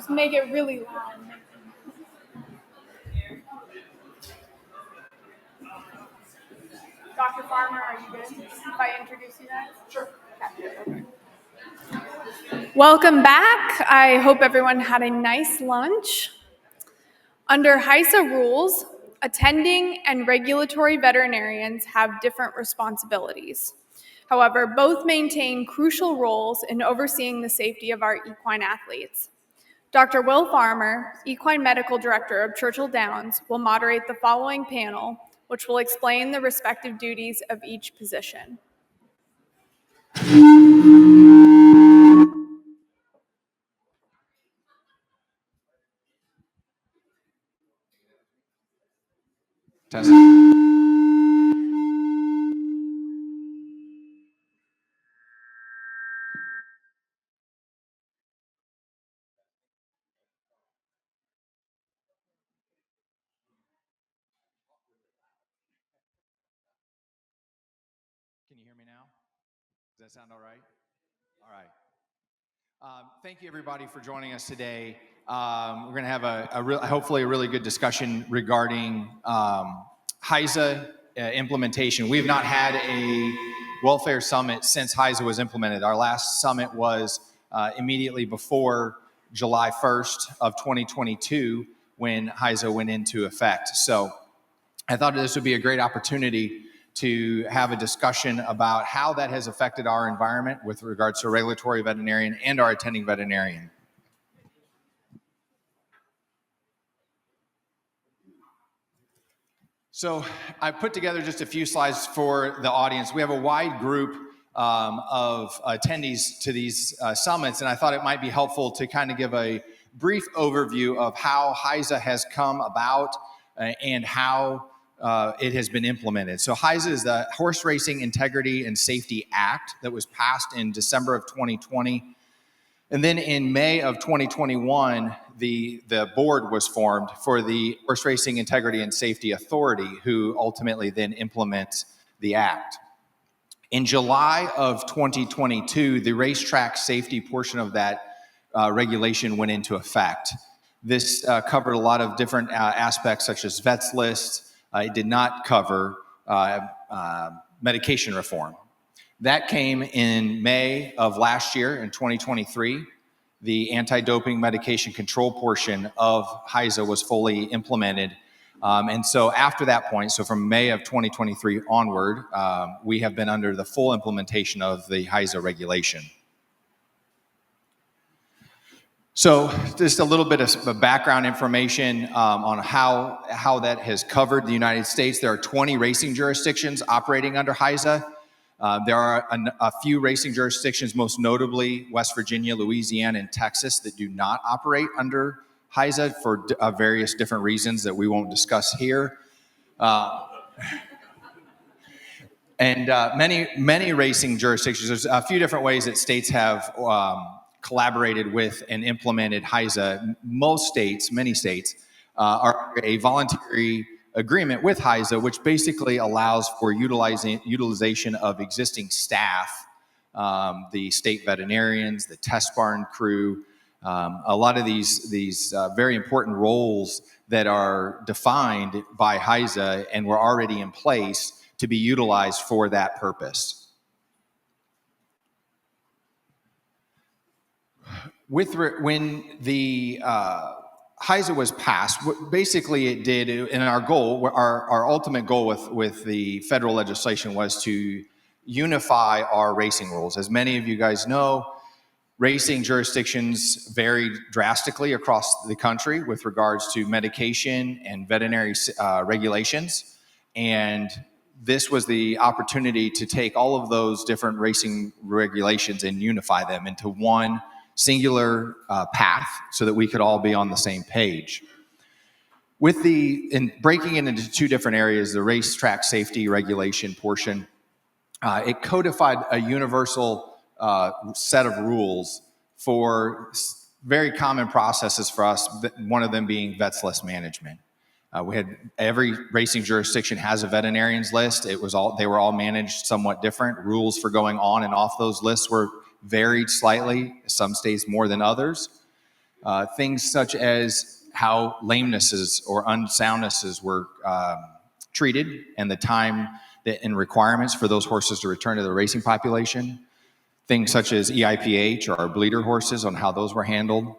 Just make it really loud. Dr. Farmer, are you good if I introduce you guys? Sure. Okay. Welcome back. I hope everyone had a nice lunch. Under HISA rules, attending and regulatory veterinarians have different responsibilities. However, both maintain crucial roles in overseeing the safety of our equine athletes. Dr. Will Farmer, Equine Medical Director of Churchill Downs, will moderate the following panel, which will explain the respective duties of each position. Test. Can you hear me now? Does that sound all right? All right. Thank you, everybody, for joining us today. We're going to have hopefully a really good discussion regarding HISA implementation. We've not had a welfare summit since HISA was implemented. Our last summit was immediately before July 1st of 2022 when HISA went into effect. So I thought this would be a great opportunity to have a discussion about how that has affected our environment with regards to a regulatory veterinarian and our attending veterinarian. So I put together just a few slides for the audience. We have a wide group of attendees to these summits, and I thought it might be helpful to kind of give a brief overview of how HISA has come about and how it has been implemented. So HISA is the Horse Racing Integrity and Safety Act that was passed in December of 2020. And then in May of 2021, the board was formed for the Horse Racing Integrity and Safety Authority, who ultimately then implements the act. In July of 2022, the racetrack safety portion of that regulation went into effect. This covered a lot of different aspects such as vets list. It did not cover medication reform. That came in May of last year in 2023. The anti-doping medication control portion of HISA was fully implemented. And so after that point, so from May of 2023 onward, we have been under the full implementation of the HISA regulation. So just a little bit of background information on how that has covered the United States. There are 20 racing jurisdictions operating under HISA. There are a few racing jurisdictions, most notably West Virginia, Louisiana, and Texas, that do not operate under HISA for various different reasons that we won't discuss here. And many racing jurisdictions, there's a few different ways that states have collaborated with and implemented HISA. Many states are a voluntary agreement with HISA, which basically allows for utilization of existing staff, the state veterinarians, the test barn crew, a lot of these very important roles that are defined by HISA and were already in place to be utilized for that purpose. When the HISA was passed, what basically it did, and our ultimate goal with the federal legislation was to unify our racing rules. As many of you guys know, racing jurisdictions vary drastically across the country with regards to medication and veterinary regulations. And this was the opportunity to take all of those different racing regulations and unify them into one singular path so that we could all be on the same page. In breaking it into two different areas, the racetrack safety regulation portion, it codified a universal set of rules for very common processes for us, one of them being vets list management. Every racing jurisdiction has a veterinarians list. They were all managed somewhat different. Rules for going on and off those lists were varied slightly, some states more than others. things such as how lamenesses or unsoundnesses were treated and the time and requirements for those horses to return to the racing population. Things such as EIPH or our bleeder horses on how those were handled.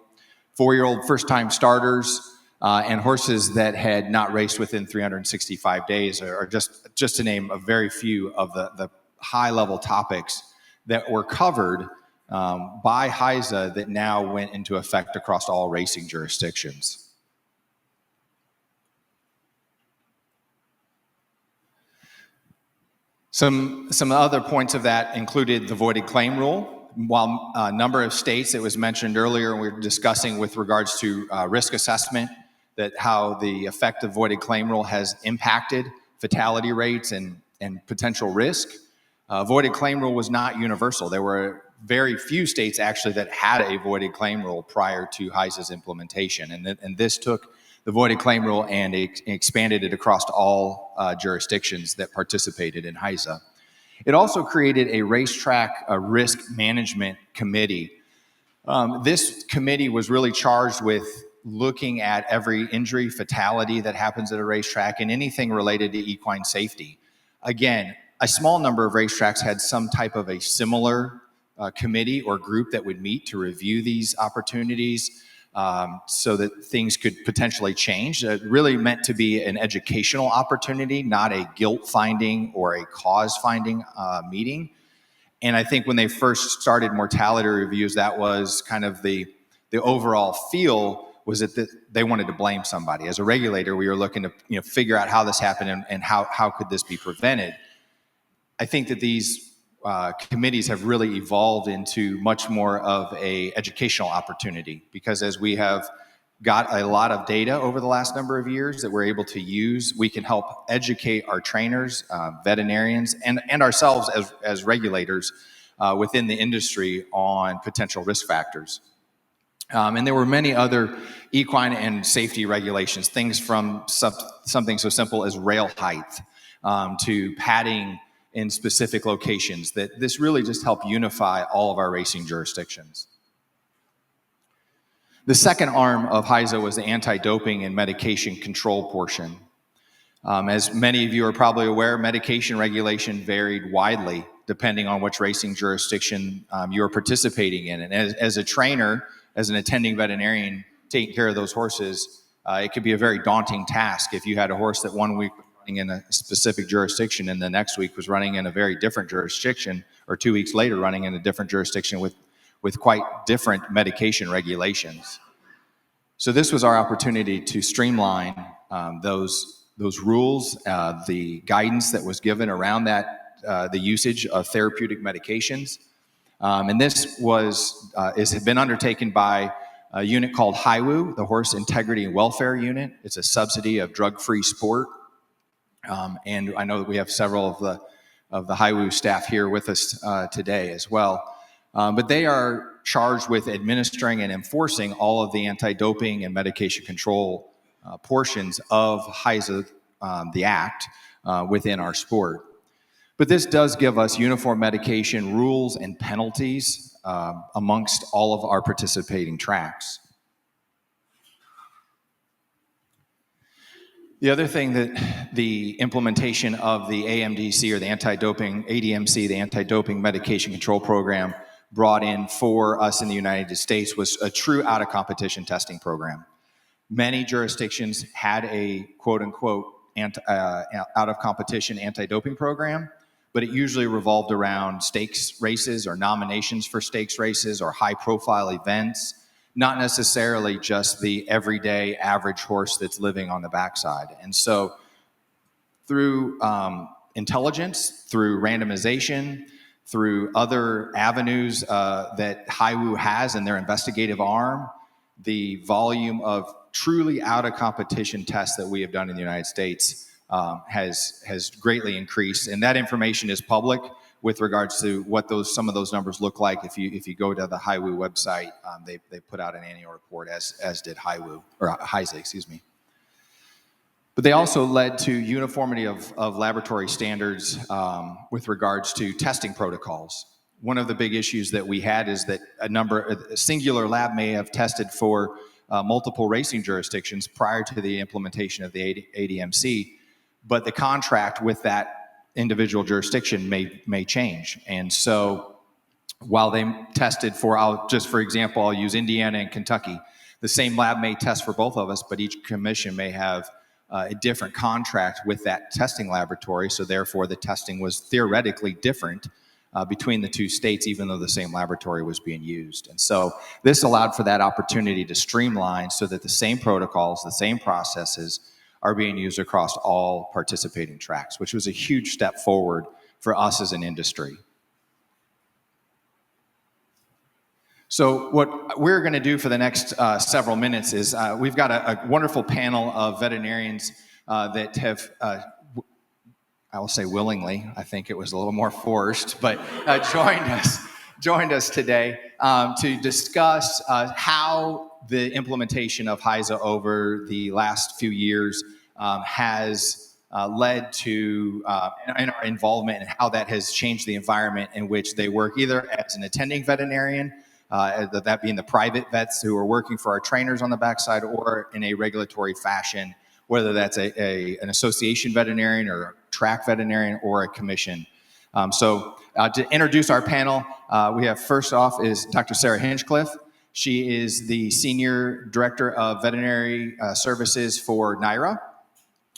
4-year-old first-time starters and horses that had not raced within 365 days are just to name a very few of the high-level topics that were covered by HISA that now went into effect across all racing jurisdictions. Some other points of that included the voided claim rule. While a number of states, it was mentioned earlier, and we were discussing with regards to risk assessment, that how the effect of voided claim rule has impacted fatality rates and potential risk. Voided claim rule was not universal. There were very few states actually that had a voided claim rule prior to HISA's implementation. And this took the voided claim rule and expanded it across all jurisdictions that participated in HISA. It also created a racetrack risk management committee. This committee was really charged with looking at every injury, fatality that happens at a racetrack and anything related to equine safety. Again, a small number of racetracks had some type of a similar committee or group that would meet to review these opportunities so that things could potentially change. It really meant to be an educational opportunity, not a guilt finding or a cause finding meeting. And I think when they first started mortality reviews, that was kind of the overall feel was that they wanted to blame somebody. As a regulator, we were looking to figure out how this happened and how could this be prevented. I think that these committees have really evolved into much more of a educational opportunity, because as we have got a lot of data over the last number of years that we're able to use, we can help educate our trainers, veterinarians, and ourselves as regulators within the industry on potential risk factors. And there were many other equine and safety regulations, things from something so simple as rail height to padding in specific locations, that this really just helped unify all of our racing jurisdictions. The second arm of HISA was the anti-doping and medication control portion. As many of you are probably aware, medication regulation varied widely depending on which racing jurisdiction you are participating in. And as a trainer, as an attending veterinarian taking care of those horses, it could be a very daunting task if you had a horse that 1 week was running in a specific jurisdiction and the next week was running in a very different jurisdiction, or 2 weeks later running in a different jurisdiction with quite different medication regulations. So this was our opportunity to streamline those rules, the guidance that was given around that, the usage of therapeutic medications. And this has been undertaken by a unit called HIWU, the Horse Integrity and Welfare Unit. It's a subsidy of drug-free sport. And I know that we have several of the HIWU staff here with us today as well. But they are charged with administering and enforcing all of the anti-doping and medication control portions of HISA, the Act, within our sport. But this does give us uniform medication rules and penalties amongst all of our participating tracks. The other thing that the implementation of the AMDC, or the anti-doping, ADMC, the anti-doping medication control program, brought in for us in the United States was a true out-of-competition testing program. Many jurisdictions had a quote-unquote out-of-competition anti-doping program, but it usually revolved around stakes races or nominations for stakes races or high-profile events, not necessarily just the everyday average horse that's living on the backside. And so through intelligence, through randomization, through other avenues that HIWU has in their investigative arm, the volume of truly out-of-competition tests that we have done in the United States has greatly increased. And that information is public with regards to what some of those numbers look like. If you go to the HIWU website, they put out an annual report, as did HISA, excuse me. But they also led to uniformity of laboratory standards with regards to testing protocols. one of the big issues that we had is that a singular lab may have tested for multiple racing jurisdictions prior to the implementation of the ADMC, but the contract with that individual jurisdiction may change. And so while they tested for, for example, I'll use Indiana and Kentucky. The same lab may test for both of us, but each commission may have a different contract with that testing laboratory. So therefore, the testing was theoretically different between the two states, even though the same laboratory was being used. And so this allowed for that opportunity to streamline so that the same protocols, the same processes are being used across all participating tracks, which was a huge step forward for us as an industry. So what we're going to do for the next several minutes is we've got a wonderful panel of veterinarians that have, I will say willingly, I think it was a little more forced, but joined us today to discuss how the implementation of HISA over the last few years has led to in our involvement and how that has changed the environment in which they work, either as an attending veterinarian, that being the private vets who are working for our trainers on the backside, or in a regulatory fashion, whether that's an association veterinarian or a track veterinarian or a commission. So to introduce our panel, we have first off is Dr. Sarah Hinchliffe. She is the Senior Director of Veterinary Services for NYRA.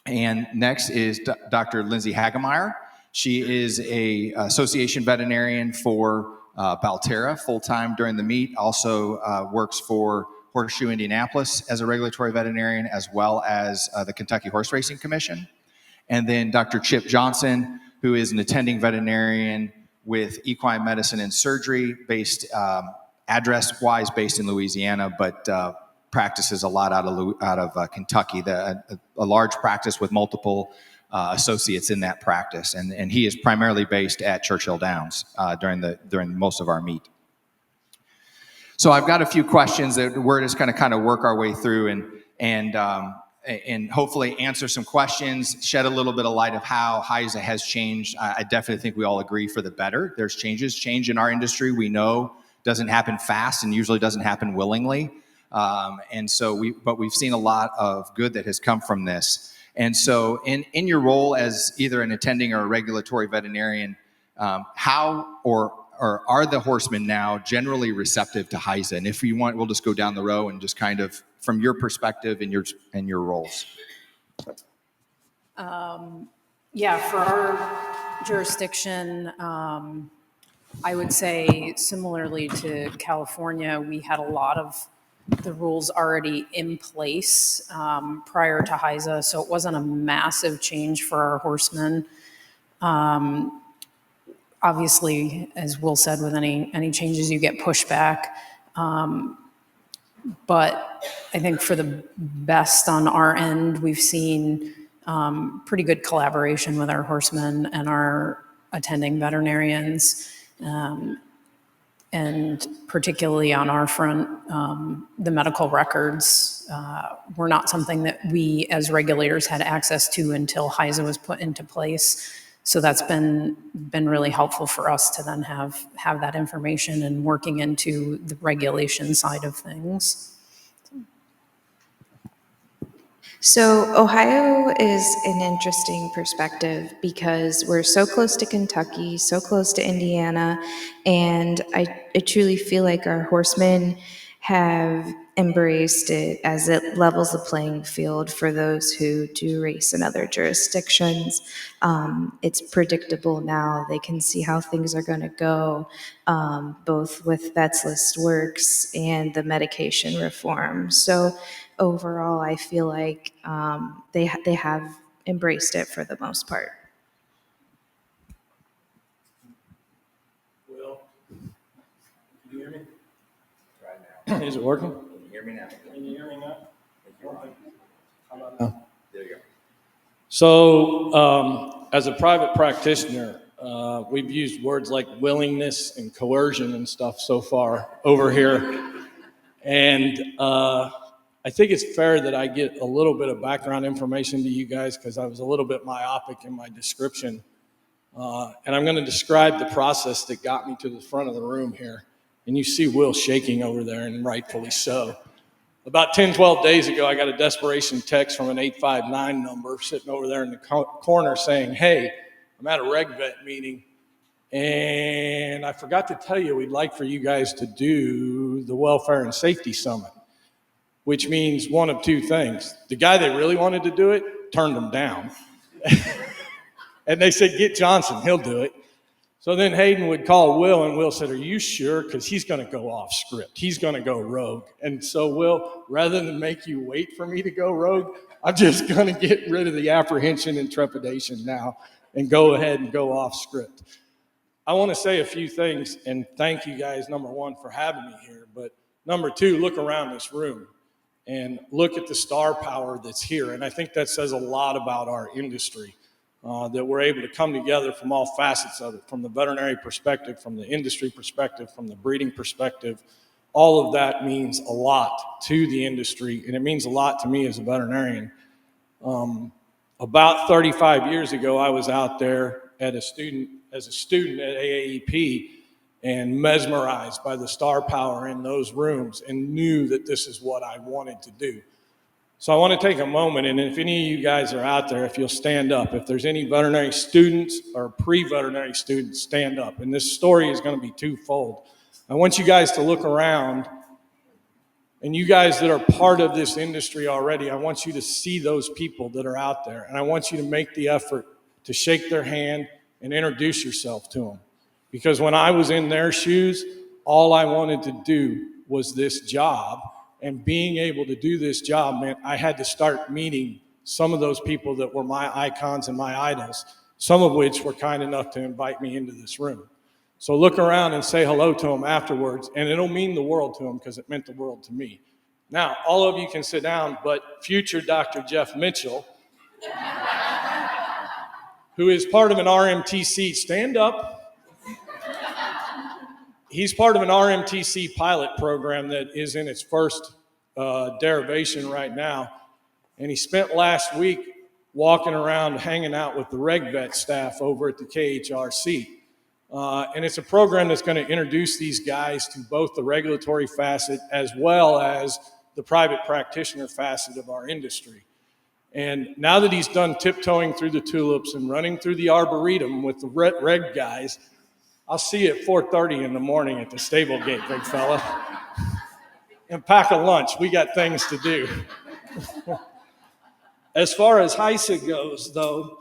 And next is Dr. Lyndsay Hagemeyer. She is a association veterinarian for Balterra, full-time during the meet, also works for Horseshoe Indianapolis as a regulatory veterinarian, as well as the Kentucky Horse Racing Commission. And then Dr. Chip Johnson, who is an attending veterinarian with Equine Medicine and Surgery, based address-wise based in Louisiana, but practices a lot out of Kentucky, a large practice with multiple associates in that practice, and he is primarily based at Churchill Downs during most of our meet. So I've got a few questions that we're just going to kind of work our way through and hopefully answer some questions, shed a little bit of light of how HISA has changed. I definitely think we all agree for the better. There's change in our industry. We know doesn't happen fast and usually doesn't happen willingly, but we've seen a lot of good that has come from this. And so in your role as either an attending or a regulatory veterinarian, how or are the horsemen now generally receptive to HISA? And if you want, we'll just go down the row and just kind of from your perspective and your roles. Yeah, for our jurisdiction, I would say similarly to California, we had a lot of the rules already in place prior to HISA, so it wasn't a massive change for our horsemen. Obviously, as Will said, with any changes, you get pushback. But I think for the best on our end, we've seen pretty good collaboration with our horsemen and our attending veterinarians. And particularly on our front, the medical records were not something that we as regulators had access to until HISA was put into place. So that's been really helpful for us to then have that information and working into the regulation side of things. So Ohio is an interesting perspective because we're so close to Kentucky, so close to Indiana, and I truly feel like our horsemen have embraced it as it levels the playing field for those who do race in other jurisdictions. It's predictable now. They can see how things are going to go, both with Vets List Works and the medication reform. So overall, I feel like they have embraced it for the most part. Will, can you hear me? Right now. Is it working? Can you hear me now? Can you hear me now? How about now? There you go. So, as a private practitioner, we've used words like willingness and coercion and stuff so far over here. And I think it's fair that I get a little bit of background information to you guys because I was a little bit myopic in my description And I'm going to describe the process that got me to the front of the room here. And you see Will shaking over there, and rightfully so. About 10, 12 days ago, I got a desperation text from an 859 number sitting over there in the corner saying, hey, I'm at a reg vet meeting, and I forgot to tell you we'd like for you guys to do the Welfare and Safety Summit, which means one of two things. The guy that really wanted to do it turned them down. And they said, get Johnson, he'll do it. So then Hayden would call Will, and Will said, are you sure? Because he's going to go off script. He's going to go rogue. And so, Will, rather than make you wait for me to go rogue, I'm just going to get rid of the apprehension and trepidation now and go ahead and go off script. I want to say a few things, and thank you guys, number one, for having me here. But number two, look around this room and look at the star power that's here. And I think that says a lot about our industry. That we're able to come together from all facets of it, from the veterinary perspective, from the industry perspective, from the breeding perspective. All of that means a lot to the industry, and it means a lot to me as a veterinarian. About 35 years ago, I was out there as a student at AAEP and mesmerized by the star power in those rooms and knew that this is what I wanted to do. So I want to take a moment, and if any of you guys are out there, if you'll stand up, if there's any veterinary students or pre-veterinary students, stand up. And this story is going to be twofold. I want you guys to look around, and you guys that are part of this industry already, I want you to see those people that are out there, and I want you to make the effort to shake their hand and introduce yourself to them. Because when I was in their shoes, all I wanted to do was this job. And being able to do this job meant I had to start meeting some of those people that were my icons and my idols, some of which were kind enough to invite me into this room. So look around and say hello to them afterwards, and it'll mean the world to them because it meant the world to me. Now, all of you can sit down, but future Dr. Jeff Mitchell, who is part of an RMTC, stand up. He's part of an RMTC pilot program that is in its first derivation right now. And he spent last week walking around hanging out with the reg vet staff over at the KHRC. And it's a program that's going to introduce these guys to both the regulatory facet as well as the private practitioner facet of our industry. And now that he's done tiptoeing through the tulips and running through the arboretum with the reg guys, I'll see you at 4:30 in the morning at the stable gate, big fella. And pack a lunch. We got things to do. As far as HISA goes, though,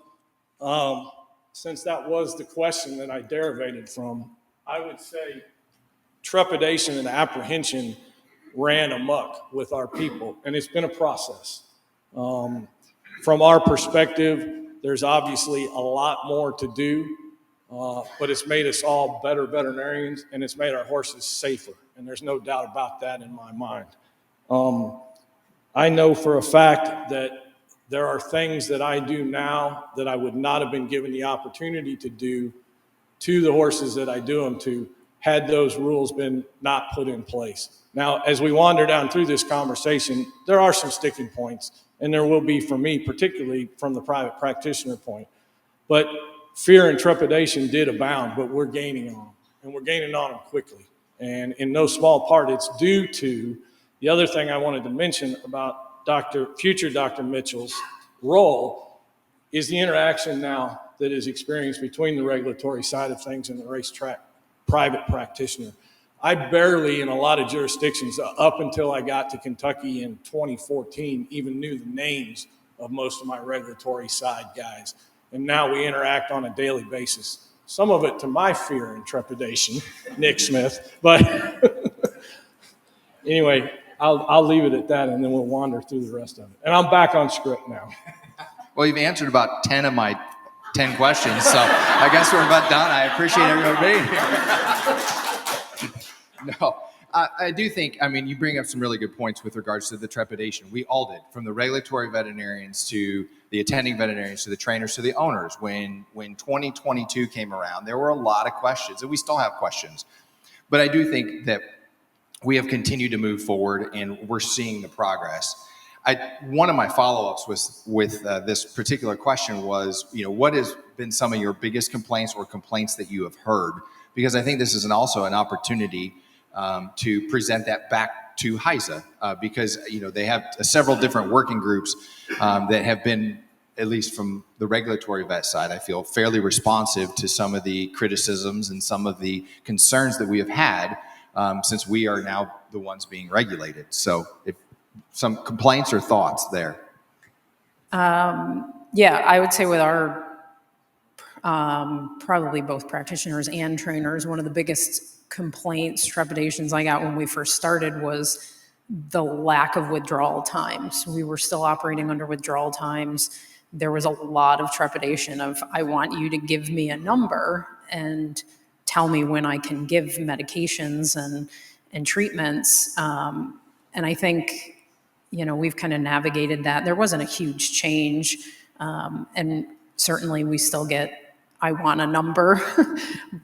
since that was the question that I derivated from, I would say trepidation and apprehension ran amok with our people, and it's been a process. From our perspective, there's obviously a lot more to do. But it's made us all better veterinarians, and it's made our horses safer, and there's no doubt about that in my mind. I know for a fact that there are things that I do now that I would not have been given the opportunity to do to the horses that I do them to had those rules been not put in place. Now, as we wander down through this conversation, there are some sticking points, and there will be for me, particularly from the private practitioner point. But fear and trepidation did abound, but we're gaining on them, and we're gaining on them quickly. And in no small part, it's due to the other thing I wanted to mention about future Dr. Mitchell's role is the interaction now that is experienced between the regulatory side of things and the racetrack private practitioner. I barely, in a lot of jurisdictions, up until I got to Kentucky in 2014, even knew the names of most of my regulatory side guys. And now we interact on a daily basis. Some of it to my fear and trepidation, Nick Smith. But anyway, I'll leave it at that, and then we'll wander through the rest of it. And I'm back on script now. Well, you've answered about 10 of my 10 questions, so I guess we're about done. I appreciate everyone being here. No, I do think, I mean, you bring up some really good points with regards to the trepidation. We all did, from the regulatory veterinarians to the attending veterinarians to the trainers to the owners. When 2022 came around, there were a lot of questions, and we still have questions. But I do think that we have continued to move forward, and we're seeing the progress. One of my follow-ups with this particular question was, what is been some of your biggest complaints or complaints that you have heard? Because I think this is also an opportunity to present that back to HISA, because they have several different working groups that have been, at least from the regulatory vet side, I feel fairly responsive to some of the criticisms and some of the concerns that we have had since we are now the ones being regulated. So if some complaints or thoughts there. Yeah, I would say with our probably both practitioners and trainers, one of the biggest complaints, trepidations I got when we first started was the lack of withdrawal times. We were still operating under withdrawal times. There was a lot of trepidation of, I want you to give me a number and tell me when I can give medications and treatments. And I think, we've kind of navigated that. There wasn't a huge change. And certainly we still get, I want a number,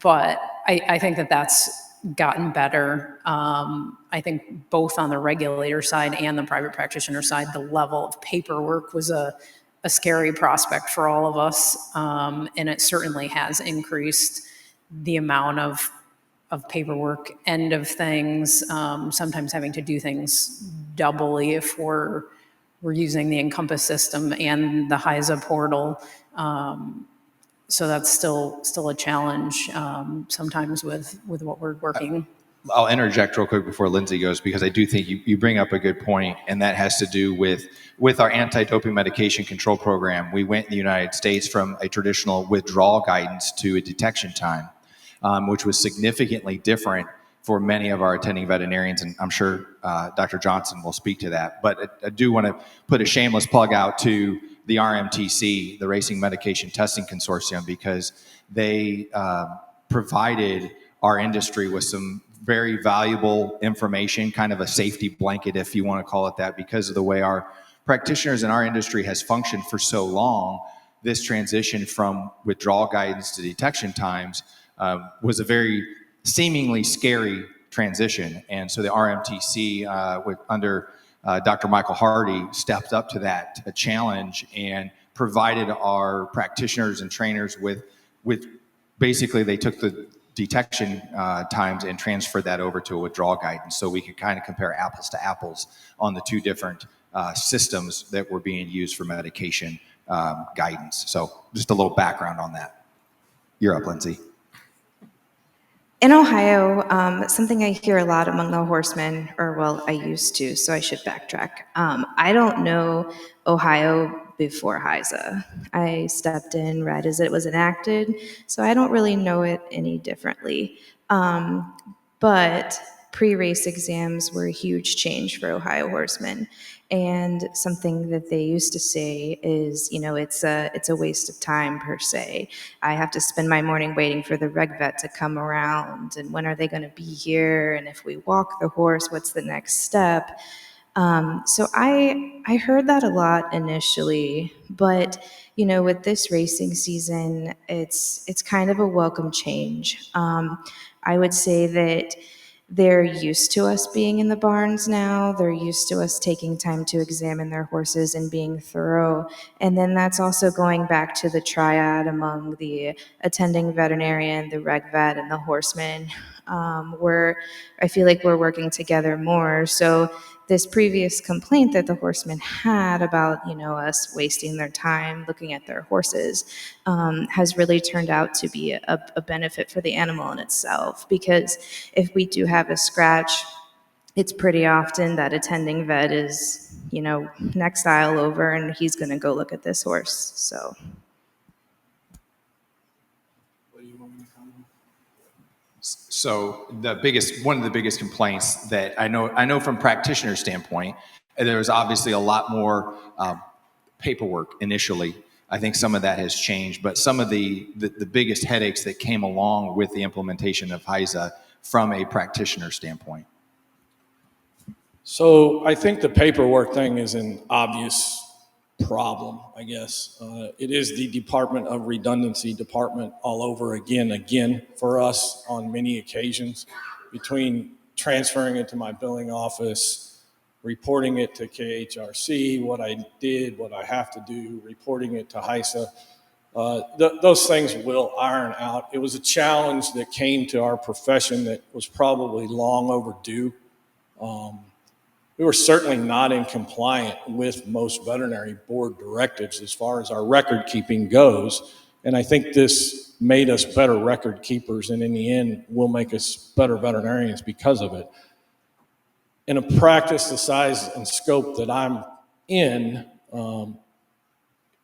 but I think that's gotten better. I think both on the regulator side and the private practitioner side, the level of paperwork was a scary prospect for all of us. And it certainly has increased the amount of paperwork, end of things, sometimes having to do things doubly if we're using the Encompass system and the HISA portal. So that's still a challenge sometimes with what we're working. I'll interject real quick before Lyndsay goes, because I do think you bring up a good point, and that has to do with our anti-doping medication control program. We went in the United States from a traditional withdrawal guidance to a detection time, which was significantly different for many of our attending veterinarians, and I'm sure Dr. Johnson will speak to that. But I do want to put a shameless plug out to the RMTC, the Racing Medication Testing Consortium, because they provided our industry with some very valuable information, kind of a safety blanket, if you want to call it that, because of the way our practitioners in our industry has functioned for so long. This transition from withdrawal guidance to detection times was a very seemingly scary transition. And so the RMTC, under Dr. Michael Hardy, stepped up to that challenge and provided our practitioners and trainers with basically, they took the detection times and transferred that over to a withdrawal guidance, so we could kind of compare apples to apples on the two different systems that were being used for medication guidance. So just a little background on that. You're up, Lyndsay. In Ohio, something I hear a lot among the horsemen, or well, I used to, so I should backtrack. I don't know Ohio before HISA. I stepped in right as it was enacted, so I don't really know it any differently. But pre-race exams were a huge change for Ohio horsemen. And something that they used to say is, it's a waste of time per se. I have to spend my morning waiting for the reg vet to come around, and when are they going to be here? And if we walk the horse, what's the next step? So I heard that a lot initially, but with this racing season, it's kind of a welcome change. I would say that they're used to us being in the barns now. They're used to us taking time to examine their horses and being thorough. And then that's also going back to the triad among the attending veterinarian, the reg vet, and the horseman, where I feel like we're working together more. So this previous complaint that the horsemen had about, us wasting their time looking at their horses has really turned out to be a benefit for the animal in itself. Because if we do have a scratch, it's pretty often that attending vet is, next aisle over, and he's going to go look at this horse. So. So one of the biggest complaints that I know from practitioner standpoint, there was obviously a lot more paperwork initially. I think some of that has changed, but some of the biggest headaches that came along with the implementation of HISA from a practitioner standpoint. So I think the paperwork thing is an obvious problem, I guess. It is the Department of Redundancy department all over again for us on many occasions, between transferring it to my billing office, reporting it to KHRC, what I did, what I have to do, reporting it to HISA. Those things will iron out. It was a challenge that came to our profession that was probably long overdue. We were certainly not in compliance with most veterinary board directives as far as our record keeping goes. And I think this made us better record keepers, and in the end will make us better veterinarians because of it. In a practice the size and scope that I'm in,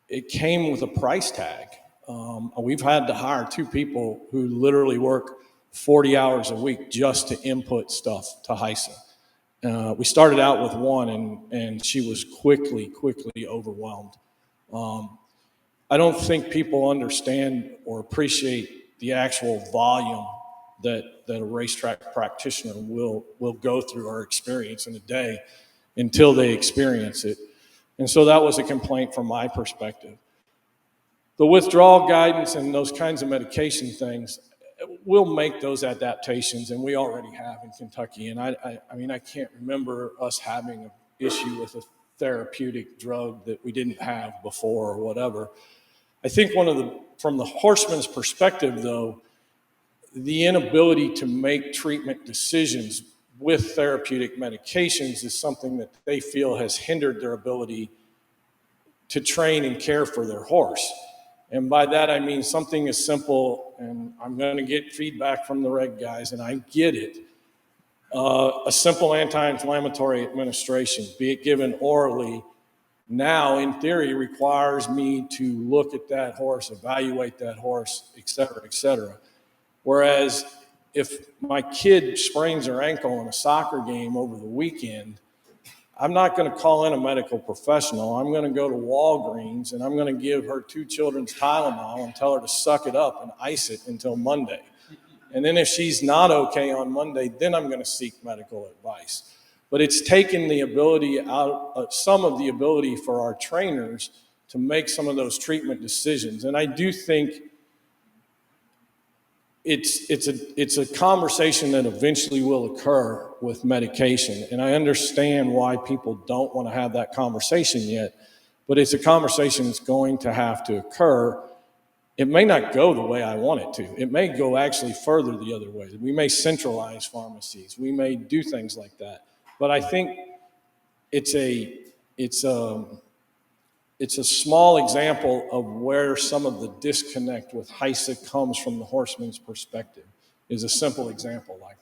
it came with a price tag. We've had to hire 2 people who literally work 40 hours a week just to input stuff to HISA. We started out with 1, and she was quickly overwhelmed. I don't think people understand or appreciate the actual volume that a racetrack practitioner will go through or experience in a day until they experience it. And so that was a complaint from my perspective. The withdrawal guidance and those kinds of medication things, we'll make those adaptations, and we already have in Kentucky. And I mean, I can't remember us having an issue with a therapeutic drug that we didn't have before or whatever. I think from the horseman's perspective, though, the inability to make treatment decisions with therapeutic medications is something that they feel has hindered their ability to train and care for their horse. And by that, I mean something as simple, and I'm going to get feedback from the reg guys, and I get it. A simple anti-inflammatory administration, be it given orally, now in theory requires me to look at that horse, evaluate that horse, et cetera, et cetera. Whereas if my kid sprains her ankle in a soccer game over the weekend, I'm not going to call in a medical professional. I'm going to go to Walgreens, and I'm going to give her 2 children's Tylenol and tell her to suck it up and ice it until Monday. And then if she's not okay on Monday, then I'm going to seek medical advice. But it's taken the ability out, some of the ability for our trainers to make some of those treatment decisions. And I do think it's a conversation that eventually will occur with medication. And I understand why people don't want to have that conversation yet, but it's a conversation that's going to have to occur. It may not go the way I want it to. It may go actually further the other way. We may centralize pharmacies. We may do things like that. But I think it's a small example of where some of the disconnect with HISA comes from the horseman's perspective, is a simple example like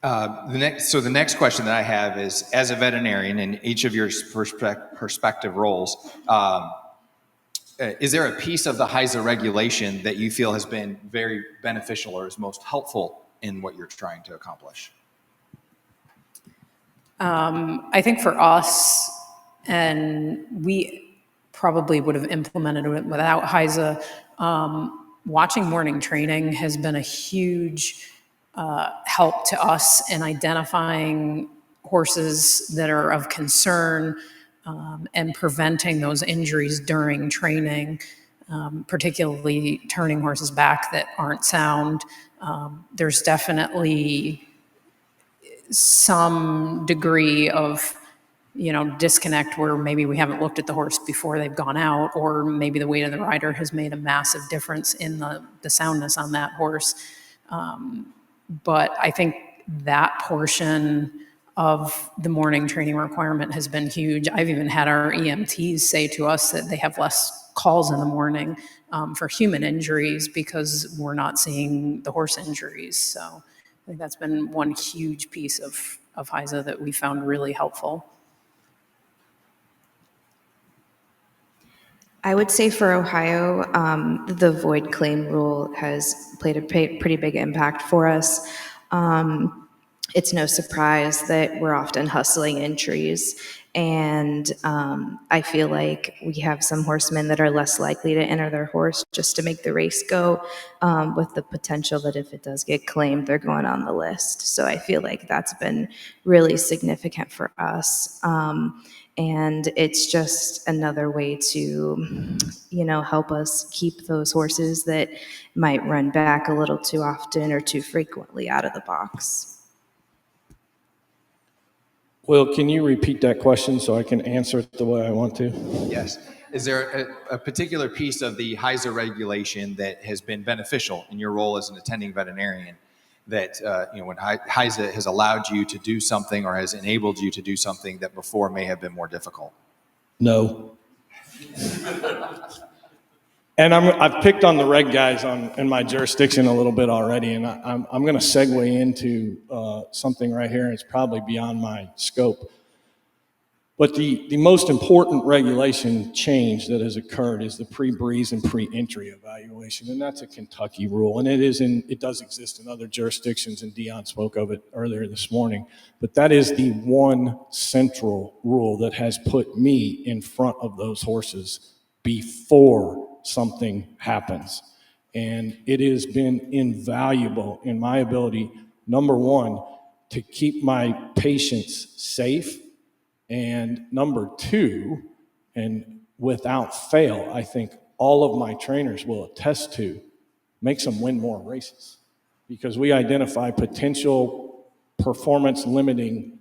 that. So the next question that I have is, as a veterinarian in each of your perspective roles, is there a piece of the HISA regulation that you feel has been very beneficial or is most helpful in what you're trying to accomplish? I think for us, and we probably would have implemented it without HISA, watching morning training has been a huge help to us in identifying horses that are of concern and preventing those injuries during training, particularly turning horses back that aren't sound. There's definitely some degree of disconnect where maybe we haven't looked at the horse before they've gone out, or maybe the weight of the rider has made a massive difference in the soundness on that horse. But I think that portion of the morning training requirement has been huge. I've even had our EMTs say to us that they have less calls in the morning for human injuries because we're not seeing the horse injuries. So I think that's been one huge piece of HISA that we found really helpful. I would say for Ohio, the void claim rule has played a pretty big impact for us. It's no surprise that we're often hustling entries, and I feel like we have some horsemen that are less likely to enter their horse just to make the race go, with the potential that if it does get claimed, they're going on the list. So I feel like that's been really significant for us. And it's just another way to, help us keep those horses that might run back a little too often or too frequently out of the box. Will, can you repeat that question so I can answer it the way I want to? Yes. Is there a particular piece of the HISA regulation that has been beneficial in your role as an attending veterinarian that, when HISA has allowed you to do something or has enabled you to do something that before may have been more difficult? No. And I've picked on the reg guys in my jurisdiction a little bit already, and I'm going to segue into something right here, and it's probably beyond my scope. But the most important regulation change that has occurred is the pre-breeze and pre-entry evaluation, and that's a Kentucky rule, and it does exist in other jurisdictions, and Dion spoke of it earlier this morning. But that is the one central rule that has put me in front of those horses before something happens, and it has been invaluable in my ability, number one, to keep my patients safe. And number two, and without fail, I think all of my trainers will attest to, makes them win more races because we identify potential performance limiting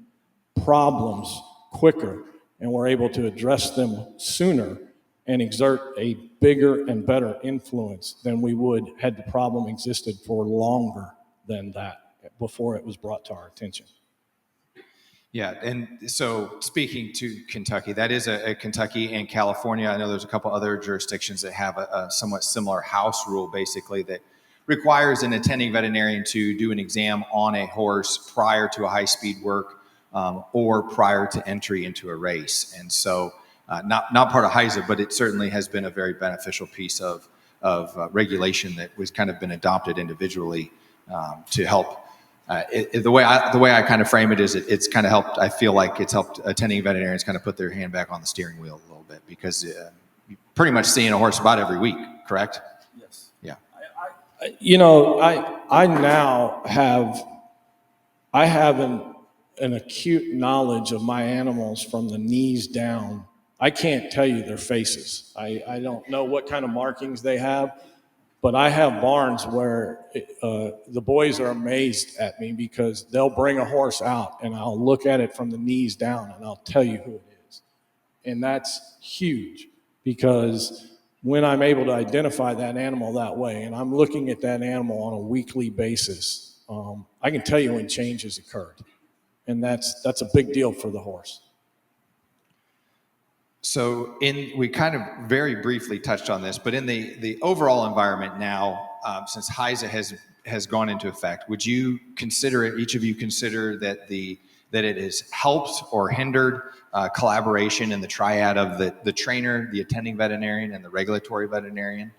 problems quicker and we're able to address them sooner and exert a bigger and better influence than we would had the problem existed for longer than that before it was brought to our attention. Yeah, and so speaking to Kentucky, that is a Kentucky and California. I know there's a couple other jurisdictions that have a somewhat similar house rule, basically, that requires an attending veterinarian to do an exam on a horse prior to a high-speed work or prior to entry into a race. And so not part of HISA, but it certainly has been a very beneficial piece of regulation that was kind of been adopted individually to help. The way I kind of frame it is it's kind of helped. I feel like it's helped attending veterinarians kind of put their hand back on the steering wheel a little bit because you're pretty much seeing a horse about every week, correct? Yes. Yeah. I now have an acute knowledge of my animals from the knees down. I can't tell you their faces. I don't know what kind of markings they have. But I have barns where the boys are amazed at me because they'll bring a horse out and I'll look at it from the knees down and I'll tell you who it is. And that's huge because when I'm able to identify that animal that way and I'm looking at that animal on a weekly basis, I can tell you when change has occurred. And that's a big deal for the horse. So we kind of very briefly touched on this, but in the overall environment now, since HISA has gone into effect, would you consider it, each of you consider that it has helped or hindered collaboration in the triad of the trainer, the attending veterinarian, and the regulatory veterinarian?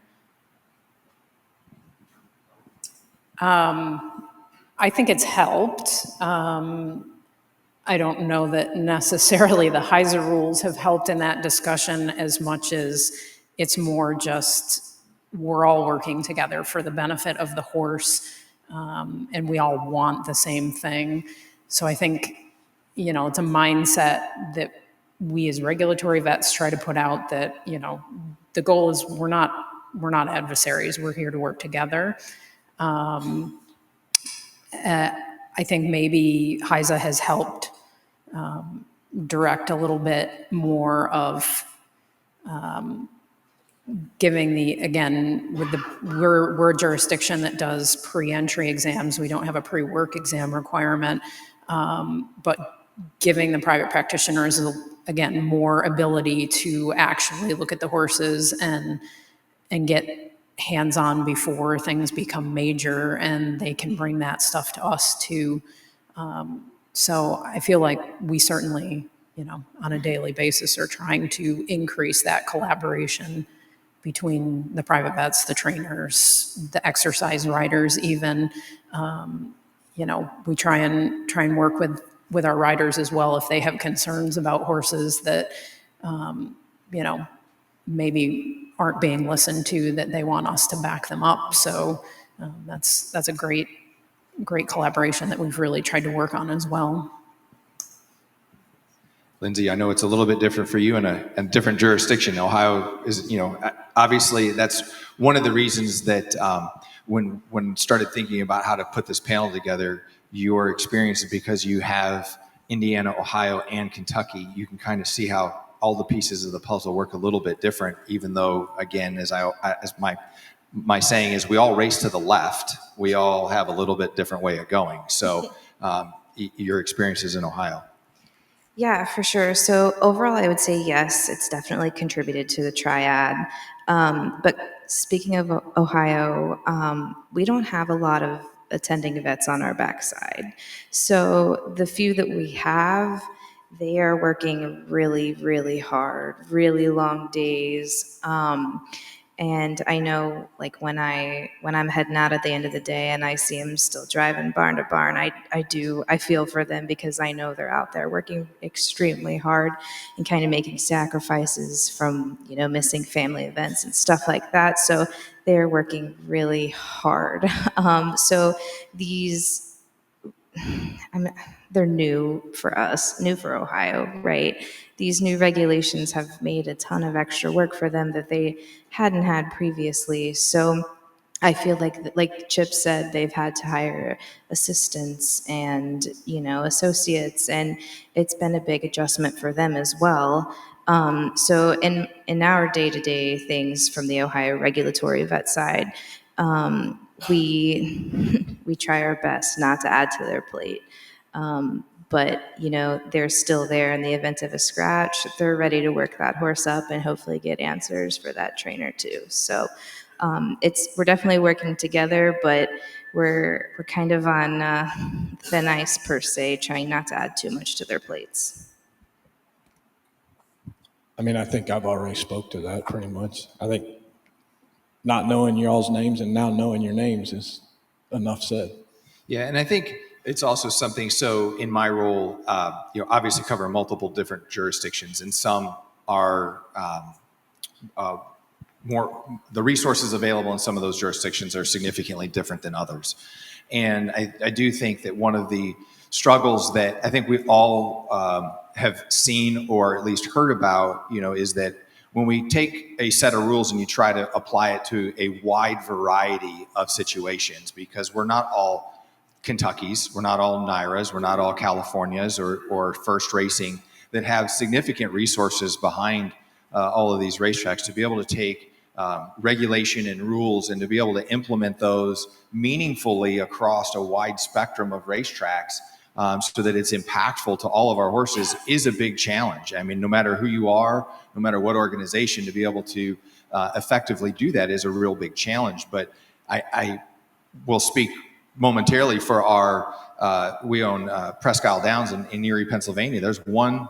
I think it's helped. I don't know that necessarily the HISA rules have helped in that discussion as much as it's more just we're all working together for the benefit of the horse, and we all want the same thing. So I think, it's a mindset that we as regulatory vets try to put out that, the goal is we're not adversaries. We're here to work together. I think maybe HISA has helped direct a little bit more of giving we're a jurisdiction that does pre-entry exams. We don't have a pre-work exam requirement, but giving the private practitioners, again, more ability to actually look at the horses and get hands-on before things become major, and they can bring that stuff to us too. So I feel like we certainly, on a daily basis are trying to increase that collaboration between the private vets, the trainers, the exercise riders even. We try and work with our riders as well if they have concerns about horses that, maybe aren't being listened to, that they want us to back them up. So that's a great collaboration that we've really tried to work on as well. Lyndsay, I know it's a little bit different for you in a different jurisdiction. Ohio is, obviously that's one of the reasons that when started thinking about how to put this panel together, your experience is because you have Indiana, Ohio, and Kentucky. You can kind of see how all the pieces of the puzzle work a little bit different, even though, again, as my saying is, we all race to the left. We all have a little bit different way of going. So your experiences in Ohio. Yeah, for sure. So overall, I would say yes, it's definitely contributed to the triad. But speaking of Ohio, we don't have a lot of attending vets on our backside. So the few that we have, they are working really, really hard, really long days. And I know, like, when I'm heading out at the end of the day and I see them still driving barn to barn, I feel for them, because I know they're out there working extremely hard and kind of making sacrifices from, missing family events and stuff like that. So they're working really hard. So these, they're new for us, new for Ohio, right? These new regulations have made a ton of extra work for them that they hadn't had previously. So I feel like Chip said, they've had to hire assistants and, associates, and it's been a big adjustment for them as well. So in our day-to-day things from the Ohio regulatory vet side, we try our best not to add to their plate. But, they're still there in the event of a scratch. They're ready to work that horse up and hopefully get answers for that trainer too. So we're definitely working together, but we're kind of on thin ice per se, trying not to add too much to their plates. I mean, I think I've already spoke to that pretty much. I think not knowing y'all's names and now knowing your names is enough said. Yeah, and I think it's also something, so in my role, obviously cover multiple different jurisdictions, and some are more, the resources available in some of those jurisdictions are significantly different than others. And I do think that one of the struggles that I think we all have seen or at least heard about, is that when we take a set of rules and you try to apply it to a wide variety of situations, because we're not all Kentuckys, we're not all NYRAs, we're not all Californias or First Racing that have significant resources behind all of these racetracks to be able to take regulation and rules and to be able to implement those meaningfully across a wide spectrum of racetracks so that it's impactful to all of our horses is a big challenge. I mean, no matter who you are, no matter what organization, to be able to effectively do that is a real big challenge. But I will speak momentarily for we own Presque Isle Downs in Erie, Pennsylvania. There's one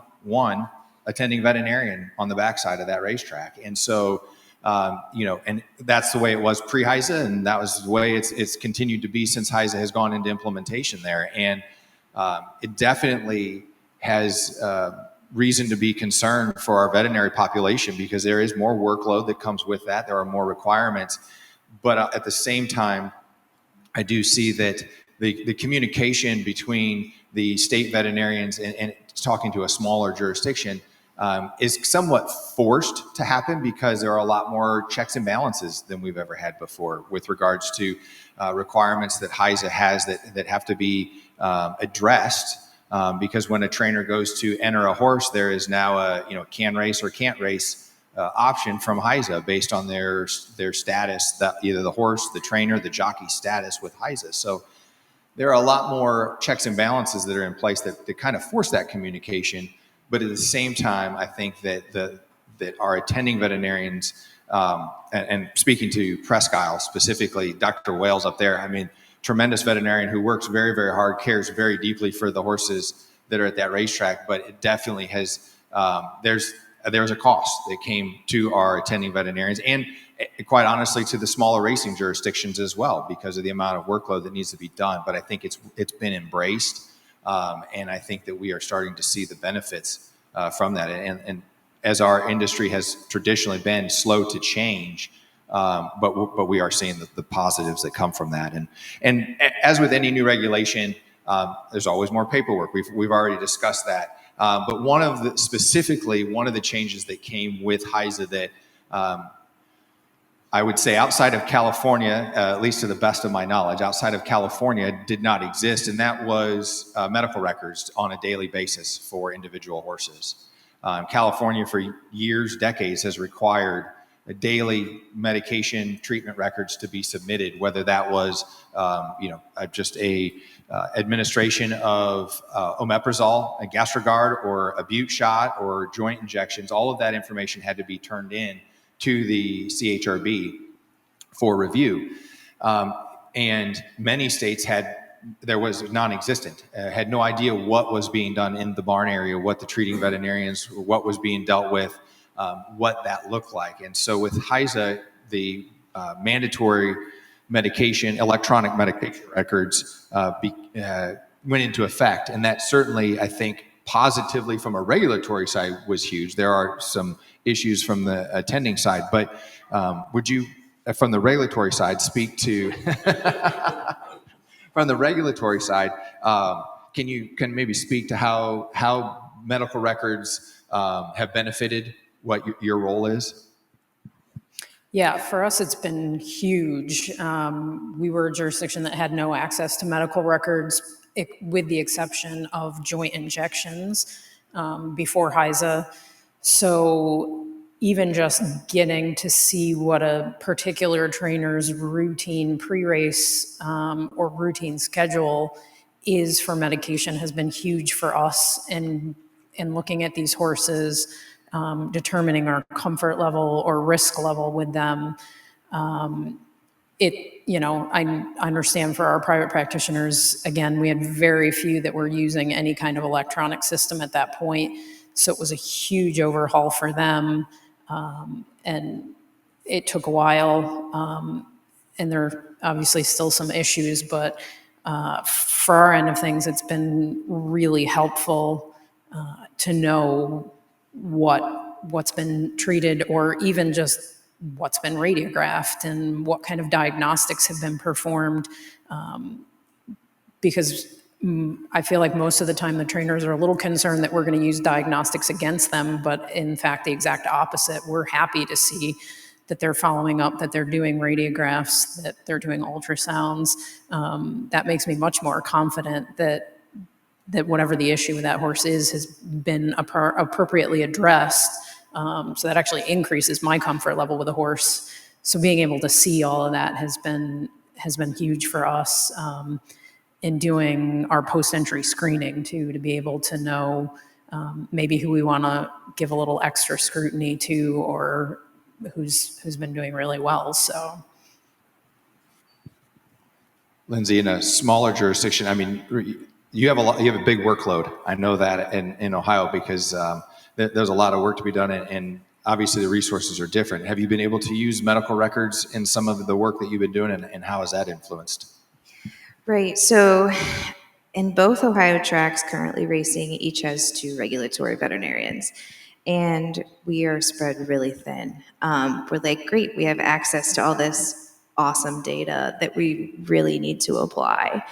attending veterinarian on the backside of that racetrack. And so, and that's the way it was pre-HISA, and that was the way it's continued to be since HISA has gone into implementation there. And it definitely has reason to be concerned for our veterinary population, because there is more workload that comes with that. There are more requirements. But at the same time, I do see that the communication between the state veterinarians and talking to a smaller jurisdiction is somewhat forced to happen, because there are a lot more checks and balances than we've ever had before with regards to requirements that HISA has that have to be addressed. Because when a trainer goes to enter a horse, there is now a can race or can't race option from HISA based on their status, that either the horse, the trainer, the jockey status with HISA. So there are a lot more checks and balances that are in place that kind of force that communication. But at the same time, I think that our attending veterinarians, and speaking to Presque Isle specifically, Dr. Wales up there, I mean, tremendous veterinarian who works very, very hard, cares very deeply for the horses that are at that racetrack. But it definitely has, there's a cost that came to our attending veterinarians, and quite honestly to the smaller racing jurisdictions as well, because of the amount of workload that needs to be done. But I think it's been embraced, and I think that we are starting to see the benefits from that. And as our industry has traditionally been slow to change, but we are seeing the positives that come from that. And as with any new regulation, there's always more paperwork. We've already discussed that. But one of the changes that came with HISA that I would say outside of California, at least to the best of my knowledge, outside of California did not exist, and that was medical records on a daily basis for individual horses. California, for years, decades, has required daily medication treatment records to be submitted, whether that was, just a administration of omeprazole, a Gastrogard, or a Bute shot, or joint injections. All of that information had to be turned in to the CHRB for review. And many states was non-existent, had no idea what was being done in the barn area, what the treating veterinarians, what was being dealt with, what that looked like. And so with HISA, the mandatory electronic medication records went into effect. And that certainly, I think, positively from a regulatory side was huge. There are some issues from the attending side, but would you, from the regulatory side, speak to, from the regulatory side, can maybe speak to how medical records have benefited what your role is? Yeah, for us, it's been huge. We were a jurisdiction that had no access to medical records, with the exception of joint injections before HISA. So even just getting to see what a particular trainer's routine pre-race or routine schedule is for medication has been huge for us in looking at these horses, determining our comfort level or risk level with them. I understand for our private practitioners, again, we had very few that were using any kind of electronic system at that point. So it was a huge overhaul for them. And it took a while. And there are obviously still some issues, but for our end of things, it's been really helpful to know what's been treated, or even just what's been radiographed and what kind of diagnostics have been performed. Because I feel like most of the time the trainers are a little concerned that we're going to use diagnostics against them, but in fact, the exact opposite. We're happy to see that they're following up, that they're doing radiographs, that they're doing ultrasounds. That makes me much more confident that whatever the issue with that horse is has been appropriately addressed. So that actually increases my comfort level with a horse. So being able to see all of that has been huge for us in doing our post-entry screening too, to be able to know maybe who we want to give a little extra scrutiny to, or who's been doing really well. So, Lyndsay, in a smaller jurisdiction, I mean, you have a big workload. I know that in Ohio, because there's a lot of work to be done, and obviously the resources are different. Have you been able to use medical records in some of the work that you've been doing, and how has that influenced? Right. So in both Ohio tracks currently racing, each has 2 regulatory veterinarians. And we are spread really thin. We're like, great, we have access to all this awesome data that we really need to apply.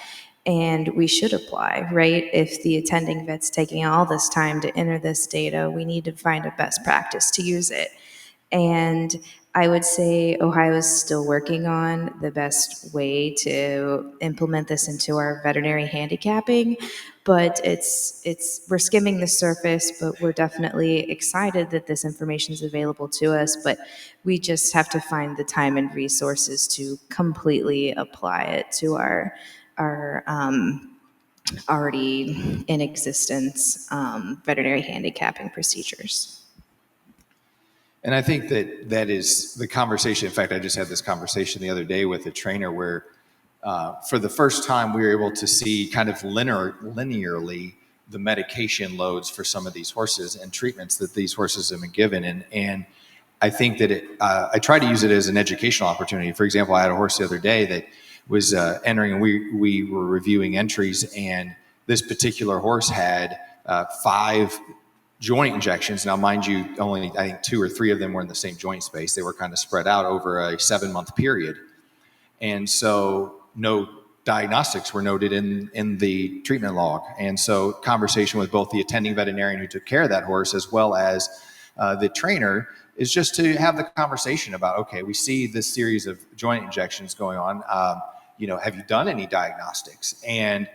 And we should apply, right? If the attending vet's taking all this time to enter this data, we need to find a best practice to use it. And I would say Ohio is still working on the best way to implement this into our veterinary handicapping, but we're skimming the surface, but we're definitely excited that this information is available to us, but we just have to find the time and resources to completely apply it to our already in existence veterinary handicapping procedures. And I think that is the conversation. In fact, I just had this conversation the other day with a trainer where for the first time we were able to see kind of linearly the medication loads for some of these horses and treatments that these horses have been given. And I think that I try to use it as an educational opportunity. For example, I had a horse the other day that was entering, and we were reviewing entries, and this particular horse had 5 joint injections. Now, mind you, only I think 2 or 3 of them were in the same joint space. They were kind of spread out over a 7-month period. And so no diagnostics were noted in the treatment log. And so conversation with both the attending veterinarian who took care of that horse as well as the trainer is just to have the conversation about, okay, we see this series of joint injections going on. Have you done any diagnostics? And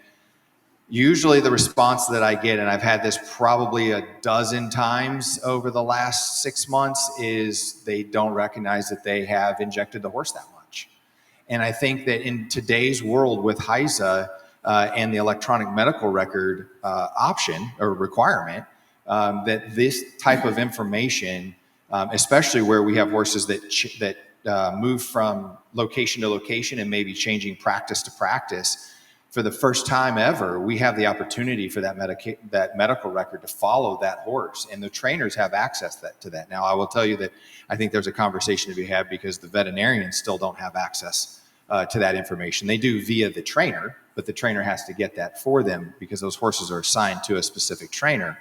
Usually the response that I get, and I've had this probably a dozen times over the last 6 months, is they don't recognize that they have injected the horse that much. And I think that in today's world with HISA and the electronic medical record option or requirement, that this type of information, especially where we have horses that move from location to location and maybe changing practice to practice, for the first time ever, we have the opportunity for that medical record to follow that horse, and the trainers have access to that. Now, I will tell you that I think there's a conversation to be had because the veterinarians still don't have access to that information. They do via the trainer, but the trainer has to get that for them because those horses are assigned to a specific trainer.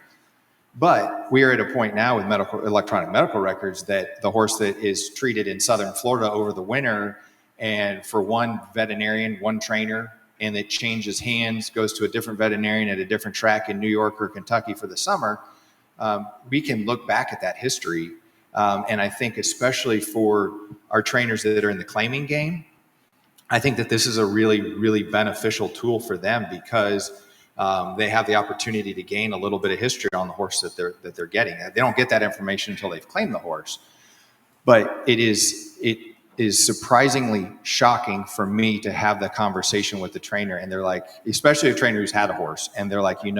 But we are at a point now with electronic medical records that the horse that is treated in southern Florida over the winter, and for one veterinarian, one trainer, and it changes hands, goes to a different veterinarian at a different track in New York or Kentucky for the summer, we can look back at that history. And I think especially for our trainers that are in the claiming game, I think that this is a really, really beneficial tool for them because they have the opportunity to gain a little bit of history on the horse that they're getting. They don't get that information until they've claimed the horse. But it is surprisingly shocking for me to have the conversation with the trainer, and they're like, especially a trainer who's had a horse, and they're like, we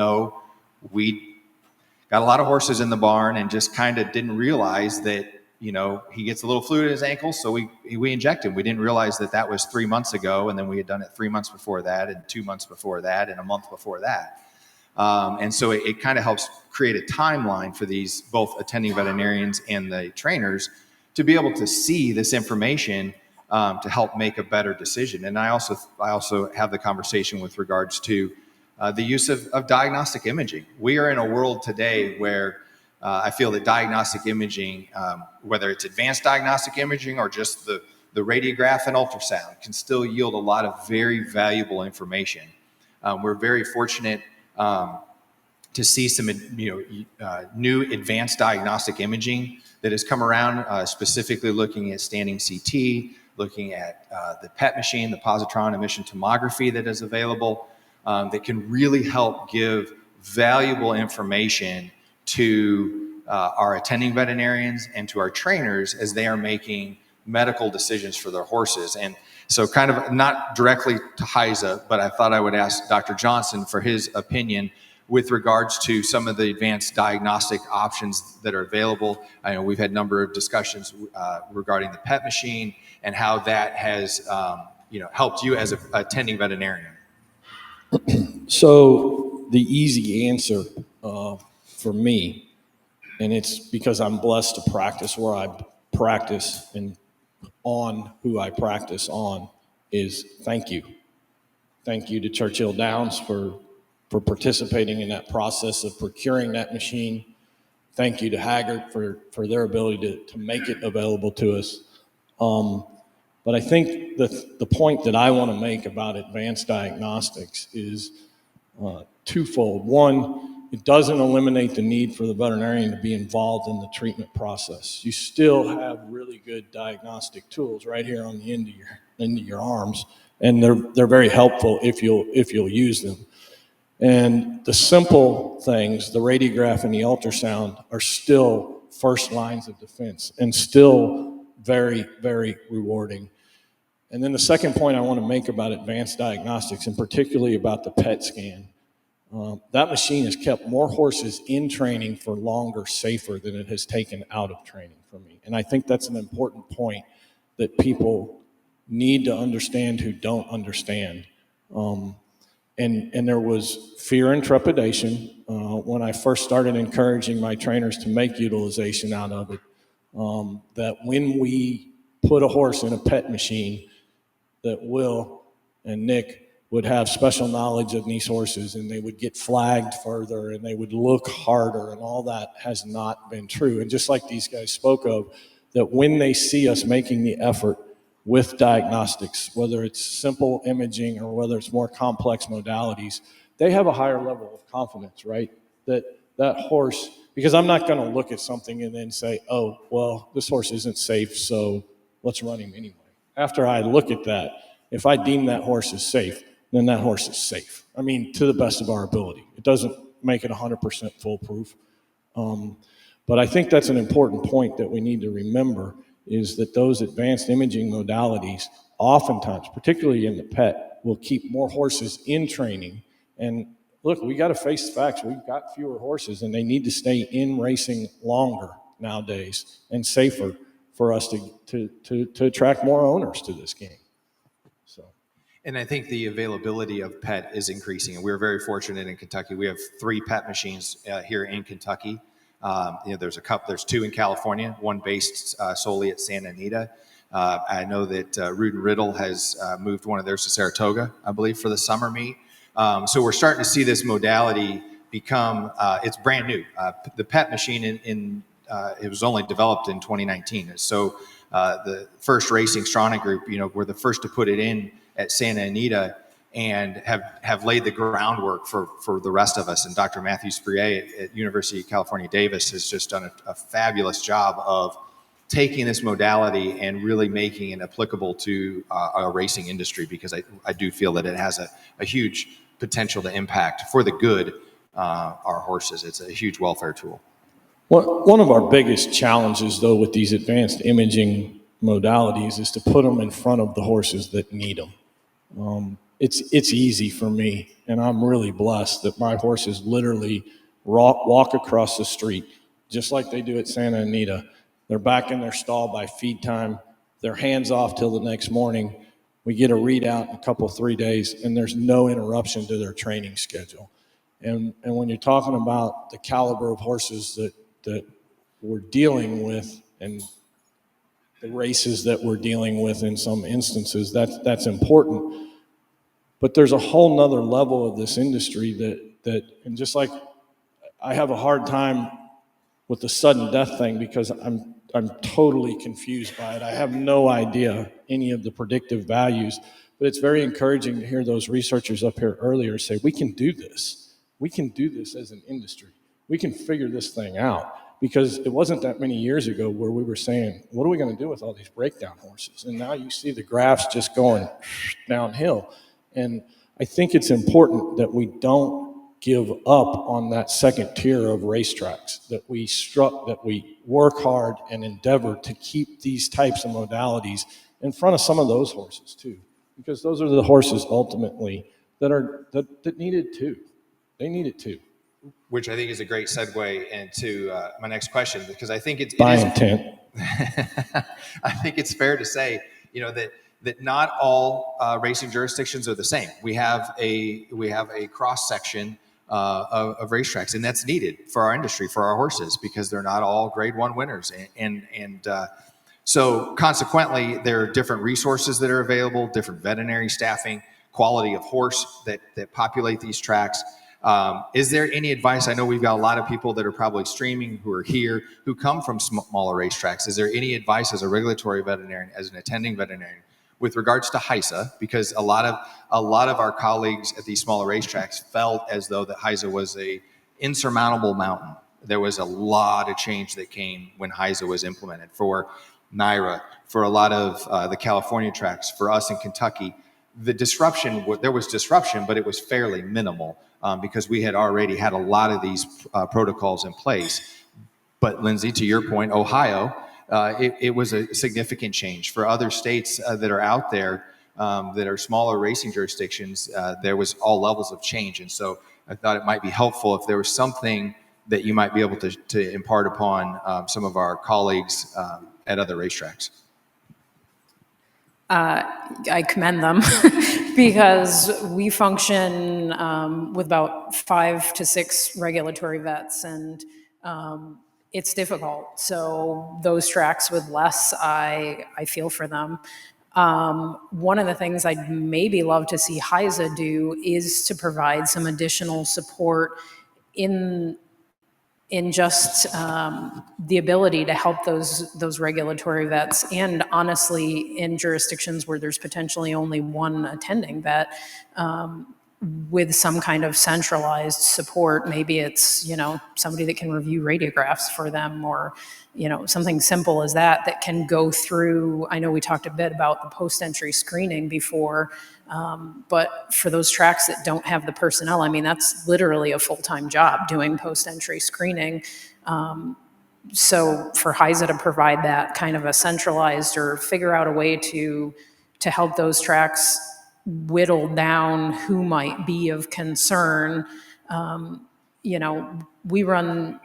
got a lot of horses in the barn and just kind of didn't realize that, he gets a little fluid in his ankle, so we inject him. We didn't realize that was 3 months ago, and then we had done it 3 months before that, and 2 months before that, and a month before that. And so it kind of helps create a timeline for these both attending veterinarians and the trainers to be able to see this information to help make a better decision. And I also have the conversation with regards to the use of diagnostic imaging. We are in a world today where I feel that diagnostic imaging, whether it's advanced diagnostic imaging or just the radiograph and ultrasound, can still yield a lot of very valuable information. We're very fortunate to see some new advanced diagnostic imaging that has come around, specifically looking at standing CT, looking at the PET machine, the positron emission tomography that is available, that can really help give valuable information to our attending veterinarians and to our trainers as they are making medical decisions for their horses. And so kind of not directly to HISA, but I thought I would ask Dr. Johnson for his opinion with regards to some of the advanced diagnostic options that are available. I know we've had a number of discussions regarding the PET machine and how that has helped you as an attending veterinarian. So the easy answer for me, and it's because I'm blessed to practice where I practice and on who I practice on, is thank you. Thank you to Churchill Downs for participating in that process of procuring that machine. Thank you to Haggard for their ability to make it available to us. But I think the point that I want to make about advanced diagnostics is twofold. One, it doesn't eliminate the need for the veterinarian to be involved in the treatment process. You still have really good diagnostic tools right here on the end of your arms, and they're very helpful if you'll use them. And the simple things, the radiograph and the ultrasound, are still first lines of defense and still very, very rewarding. And then the second point I want to make about advanced diagnostics, and particularly about the PET scan, that machine has kept more horses in training for longer, safer than it has taken out of training for me. And I think that's an important point that people need to understand who don't understand. And there was fear and trepidation when I first started encouraging my trainers to make utilization out of it, that when we put a horse in a PET machine, that Will and Nick would have special knowledge of these horses, and they would get flagged further, and they would look harder, and all that has not been true. And just like these guys spoke of, that when they see us making the effort with diagnostics, whether it's simple imaging or whether it's more complex modalities, they have a higher level of confidence, right? That horse, because I'm not going to look at something and then say, oh, well, this horse isn't safe, so let's run him anyway. After I look at that, if I deem that horse is safe, then that horse is safe. I mean, to the best of our ability. It doesn't make it 100% foolproof. But I think that's an important point that we need to remember, is that those advanced imaging modalities oftentimes, particularly in the pet, will keep more horses in training. And look, we got to face the facts. We've got fewer horses, and they need to stay in racing longer nowadays and safer for us to attract more owners to this game. So. And I think the availability of pet is increasing, and we're very fortunate in Kentucky. We have 3 pet machines here in Kentucky. There's 2 in California, one based solely at Santa Anita. I know that Root and Riddle has moved one of theirs to Saratoga, I believe, for the summer meet. So we're starting to see this modality become, it's brand new. The pet machine it was only developed in 2019. So the first racing Strana group, were the first to put it in at Santa Anita, and have laid the groundwork for the rest of us. And Dr. Matthew Sprie at University of California, Davis has just done a fabulous job of taking this modality and really making it applicable to our racing industry, because I do feel that it has a huge potential to impact for the good our horses. It's a huge welfare tool. One of our biggest challenges, though, with these advanced imaging modalities is to put them in front of the horses that need them. It's easy for me, and I'm really blessed that my horses literally walk across the street, just like they do at Santa Anita. They're back in their stall by feed time. They're hands off till the next morning. We get a readout in a couple, 3 days, and there's no interruption to their training schedule. And when you're talking about the caliber of horses that we're dealing with, and the races that we're dealing with in some instances, that's important. But there's a whole nother level of this industry that and just like I have a hard time with the sudden death thing, because I'm totally confused by it. I have no idea any of the predictive values, but it's very encouraging to hear those researchers up here earlier say, we can do this. We can do this as an industry. We can figure this thing out. Because it wasn't that many years ago where we were saying, what are we going to do with all these breakdown horses? And now you see the graphs just going downhill. And I think it's important that we don't give up on that second tier of racetracks, that we work hard and endeavor to keep these types of modalities in front of some of those horses too, because those are the horses ultimately that need it too. They need it too. Which I think is a great segue into my next question, because I think it by is, intent. I think it's fair to say, that not all racing jurisdictions are the same. We have a cross section of racetracks, and that's needed for our industry, for our horses, because they're not all Grade 1 winners, so consequently, there are different resources that are available, different veterinary staffing, quality of horse that populate these tracks. Is there any advice? I know we've got a lot of people that are probably streaming who are here who come from smaller racetracks. Is there any advice as a regulatory veterinarian, as an attending veterinarian, with regards to HISA? Because a lot of our colleagues at these smaller racetracks felt as though that HISA was a insurmountable mountain. There was a lot of change that came when HISA was implemented for NYRA, for a lot of the California tracks, for us in Kentucky. The disruption, there was disruption, but it was fairly minimal because we had already had a lot of these protocols in place. But Lyndsay, to your point, Ohio, it was a significant change. For other states that are out there that are smaller racing jurisdictions, there was all levels of change. And so I thought it might be helpful if there was something that you might be able to impart upon some of our colleagues at other racetracks. I commend them because we function with about 5 to 6 regulatory vets, and it's difficult. So those tracks with less, I feel for them. One of the things I'd maybe love to see HISA do is to provide some additional support in just the ability to help those regulatory vets, and honestly, in jurisdictions where there's potentially only one attending vet, with some kind of centralized support. Maybe it's, somebody that can review radiographs for them, or, something simple as that can go through. I know we talked a bit about the post-entry screening before, but for those tracks that don't have the personnel, I mean, that's literally a full-time job doing post-entry screening. So for HISA to provide that kind of a centralized, or figure out a way to help those tracks whittle down who might be of concern. We run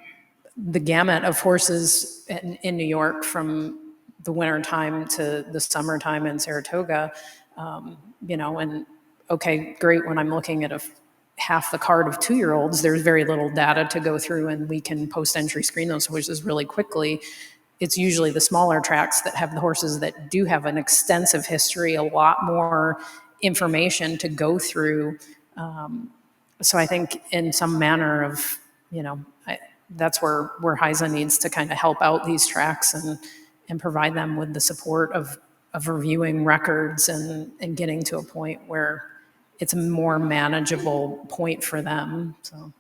the gamut of horses in New York, from the winter time to the summertime in Saratoga. And okay, great, when I'm looking at half the card of 2-year-olds, there's very little data to go through, and we can post-entry screen those horses really quickly. It's usually the smaller tracks that have the horses that do have an extensive history, a lot more information to go through. So I think in some manner of, that's where HISA needs to kind of help out these tracks and provide them with the support of reviewing records and getting to a point where it's a more manageable point for them. So,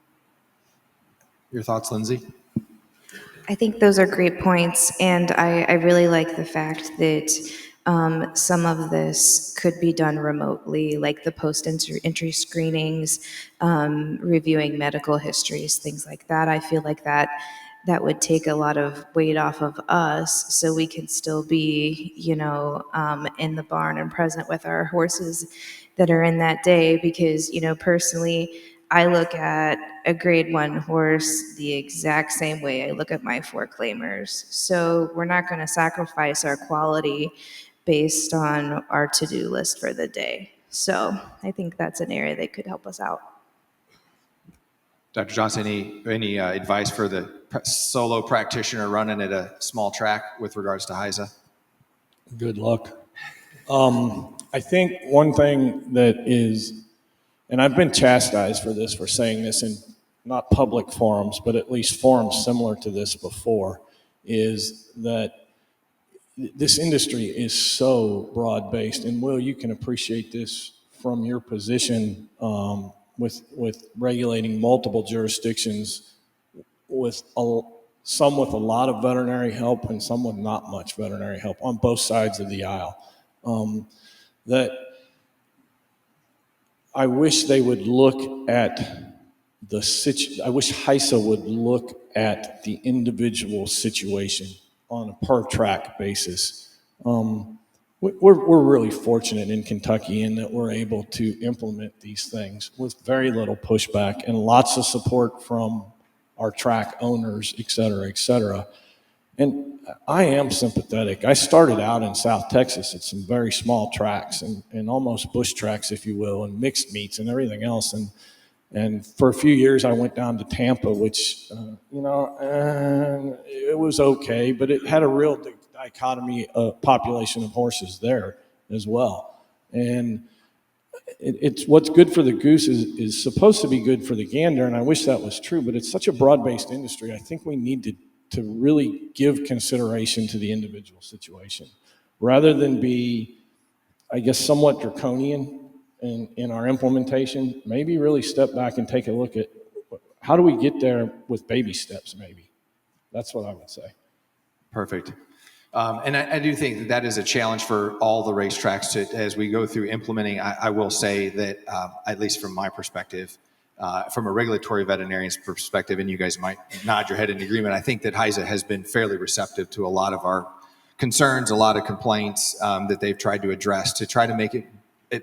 Your thoughts, Lyndsay? I think those are great points, and I really like the fact that some of this could be done remotely, like the post-entry screenings, reviewing medical histories, things like that. I feel like that would take a lot of weight off of us, so we can still be, in the barn and present with our horses that are in that day. Because, personally, I look at a grade 1 horse the exact same way I look at my 4 claimers. So we're not going to sacrifice our quality based on our to-do list for the day. So I think that's an area that could help us out. Dr. Johnson, any advice for the solo practitioner running at a small track with regards to HISA? Good luck. I think one thing that is, and I've been chastised for this, for saying this in not public forums, but at least forums similar to this before, is that this industry is so broad-based. And Will, you can appreciate this from your position with regulating multiple jurisdictions, with some with a lot of veterinary help and some with not much veterinary help on both sides of the aisle. That I wish they would look at I wish HISA would look at the individual situation on a per track basis. We're really fortunate in Kentucky in that we're able to implement these things with very little pushback and lots of support from our track owners, et cetera, et cetera. And I am sympathetic. I started out in South Texas at some very small tracks and almost bush tracks, if you will, and mixed meats and everything else. And for a few years, I went down to Tampa, which, it was okay, but it had a real dichotomy of population of horses there as well. And it's what's good for the goose is supposed to be good for the gander, and I wish that was true, but it's such a broad-based industry. I think we need to really give consideration to the individual situation rather than be, I guess, somewhat draconian in our implementation. Maybe really step back and take a look at how do we get there with baby steps, maybe. That's what I would say. Perfect. And I do think that is a challenge for all the racetracks as we go through implementing. I will say that, at least from my perspective, from a regulatory veterinarian's perspective, and you guys might nod your head in agreement, I think that HISA has been fairly receptive to a lot of our concerns, a lot of complaints that they've tried to address to try to make it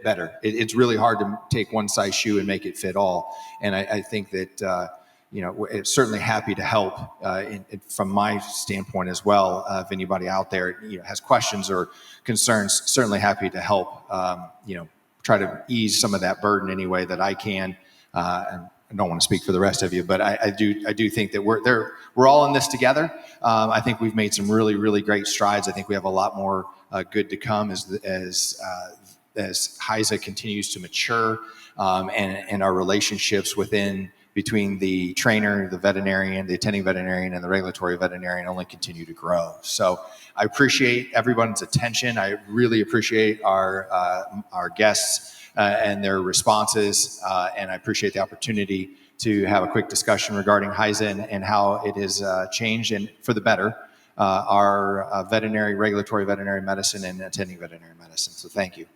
better. It's really hard to take one size shoe and make it fit all. And I think that, it's certainly happy to help from my standpoint as well. If anybody out there, has questions or concerns, certainly happy to help, try to ease some of that burden any way that I can. And I don't want to speak for the rest of you, but I do think that we're all in this together. I think we've made some really, really great strides. I think we have a lot more good to come as HISA continues to mature, and our relationships between the trainer, the veterinarian, the attending veterinarian, and the regulatory veterinarian only continue to grow. So I appreciate everyone's attention. I really appreciate our guests and their responses, and I appreciate the opportunity to have a quick discussion regarding HISA and how it has changed, and for the better, our regulatory veterinary medicine and attending veterinary medicine. So thank you.